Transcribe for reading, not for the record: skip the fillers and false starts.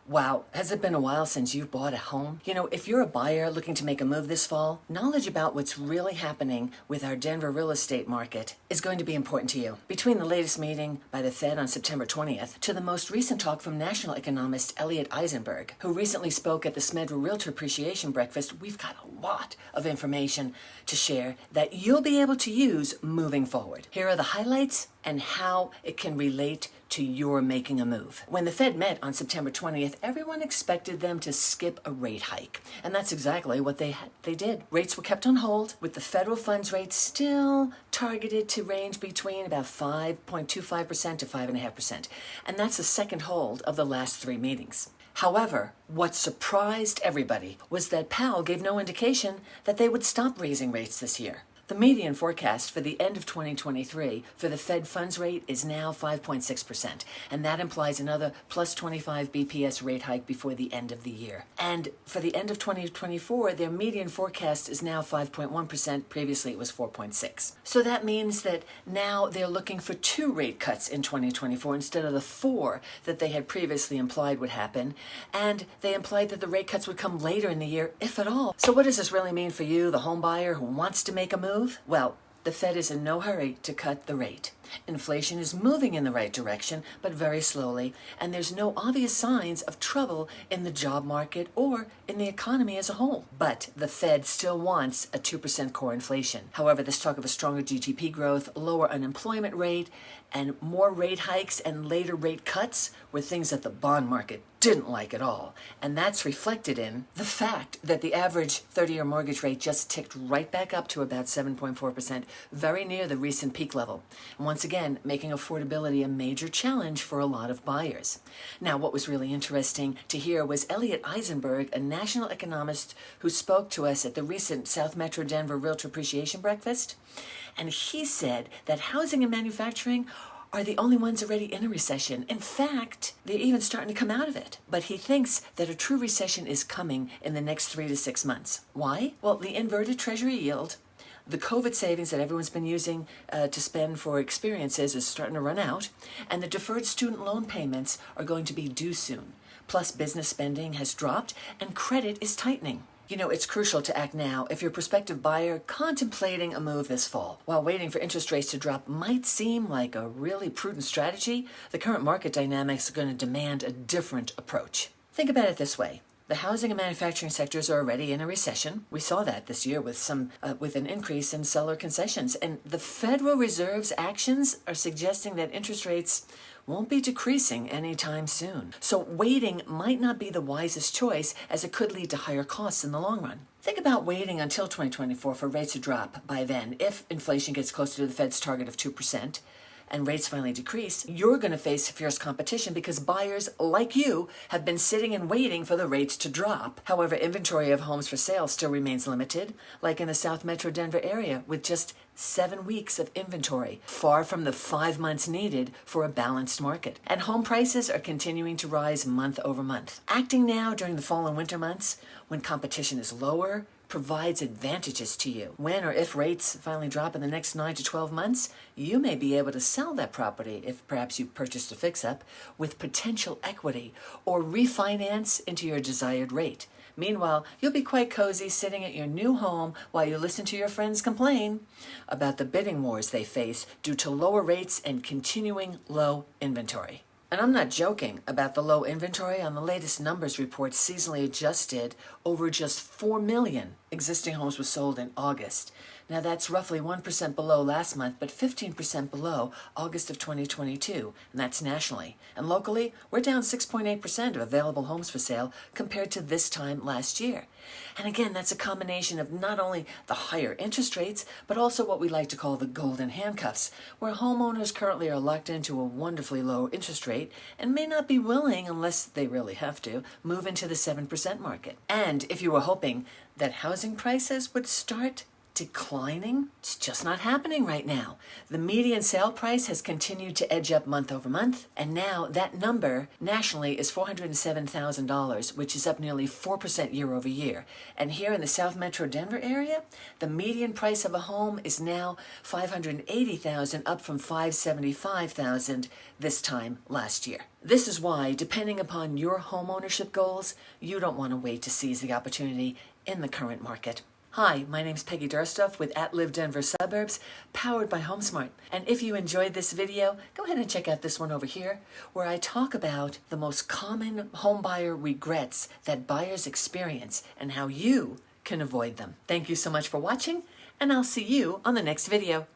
Wow, has it been a while since you've bought a home? You know, if you're a buyer looking to make a move this fall, knowledge about what's really happening with our Denver real estate market is going to be important to you. Between the latest meeting by the Fed on September 20th to the most recent talk from national economist Elliot Eisenberg, who recently spoke at the Smedra Realtor Appreciation Breakfast, we've got a lot of information to share that you'll be able to use moving forward. Here are the highlights and how it can relate to your making a move. When the Fed met on September 20th, everyone expected them to skip a rate hike. And that's exactly what they did. Rates were kept on hold, with the federal funds rate still targeted to range between about 5.25% to 5.5%. And that's the second hold of the last three meetings. However, what surprised everybody was that Powell gave no indication that they would stop raising rates this year. The median forecast for the end of 2023 for the Fed funds rate is now 5.6%, and that implies another plus 25 BPS rate hike before the end of the year. And for the end of 2024, their median forecast is now 5.1%. Previously, it was 4.6%. So that means that now they're looking for 2 rate cuts in 2024 instead of the 4 that they had previously implied would happen. And they implied that the rate cuts would come later in the year, if at all. So what does this really mean for you, the home buyer who wants to make a move? Well, the Fed is in no hurry to cut the rate. Inflation is moving in the right direction, but very slowly, and there's no obvious signs of trouble in the job market or in the economy as a whole. But the Fed still wants a 2% core inflation. However, this talk of a stronger GDP growth, lower unemployment rate, and more rate hikes and later rate cuts were things that the bond market didn't like at all. And that's reflected in the fact that the average 30-year mortgage rate just ticked right back up to about 7.4%, very near the recent peak level. And once again, making affordability a major challenge for a lot of buyers. Now, what was really interesting to hear was Elliot Eisenberg, a national economist who spoke to us at the recent South Metro Denver Realtor Appreciation Breakfast. And he said that housing and manufacturing are the only ones already in a recession. In fact, they're even starting to come out of it. But he thinks that a true recession is coming in the next 3 to 6 months. Why? Well, the inverted treasury yield, the COVID savings that everyone's been using to spend for experiences is starting to run out, and the deferred student loan payments are going to be due soon. Plus, business spending has dropped, and credit is tightening. You know, it's crucial to act now if you're a prospective buyer contemplating a move this fall. While waiting for interest rates to drop might seem like a really prudent strategy, the current market dynamics are going to demand a different approach. Think about it this way. The housing and manufacturing sectors are already in a recession. We saw that this year with an increase in seller concessions. And the Federal Reserve's actions are suggesting that interest rates won't be decreasing anytime soon. So waiting might not be the wisest choice, as it could lead to higher costs in the long run. Think about waiting until 2024 for rates to drop by then. If inflation gets closer to the Fed's target of 2%, and rates finally decrease, you're going to face fierce competition because buyers like you have been sitting and waiting for the rates to drop. However, inventory of homes for sale still remains limited, like in the South Metro Denver area, with just 7 weeks of inventory, far from the 5 months needed for a balanced market. And home prices are continuing to rise month over month. Acting now during the fall and winter months, when competition is lower, provides advantages to you. When or if rates finally drop in the next 9 to 12 months, you may be able to sell that property if perhaps you purchased a fix-up with potential equity or refinance into your desired rate. Meanwhile, you'll be quite cozy sitting at your new home while you listen to your friends complain about the bidding wars they face due to lower rates and continuing low inventory. And I'm not joking about the low inventory. On the latest numbers report, seasonally adjusted, over just 4 million existing homes were sold in August. Now that's roughly 1% below last month, but 15% below August of 2022, and that's nationally. And locally, we're down 6.8% of available homes for sale compared to this time last year. And again, that's a combination of not only the higher interest rates, but also what we like to call the golden handcuffs, where homeowners currently are locked into a wonderfully low interest rate and may not be willing, unless they really have to, move into the 7% market. And if you were hoping that housing prices would start declining? It's just not happening right now. The median sale price has continued to edge up month over month, and now that number nationally is $407,000, which is up nearly 4% year over year. And here in the South Metro Denver area, the median price of a home is now $580,000, up from $575,000 this time last year. This is why, depending upon your home ownership goals, you don't want to wait to seize the opportunity in the current market. Hi, my name's Peggy Dursthoff with @Live Denver Suburbs, powered by HomeSmart. And if you enjoyed this video, go ahead and check out this one over here, where I talk about the most common homebuyer regrets that buyers experience and how you can avoid them. Thank you so much for watching, and I'll see you on the next video.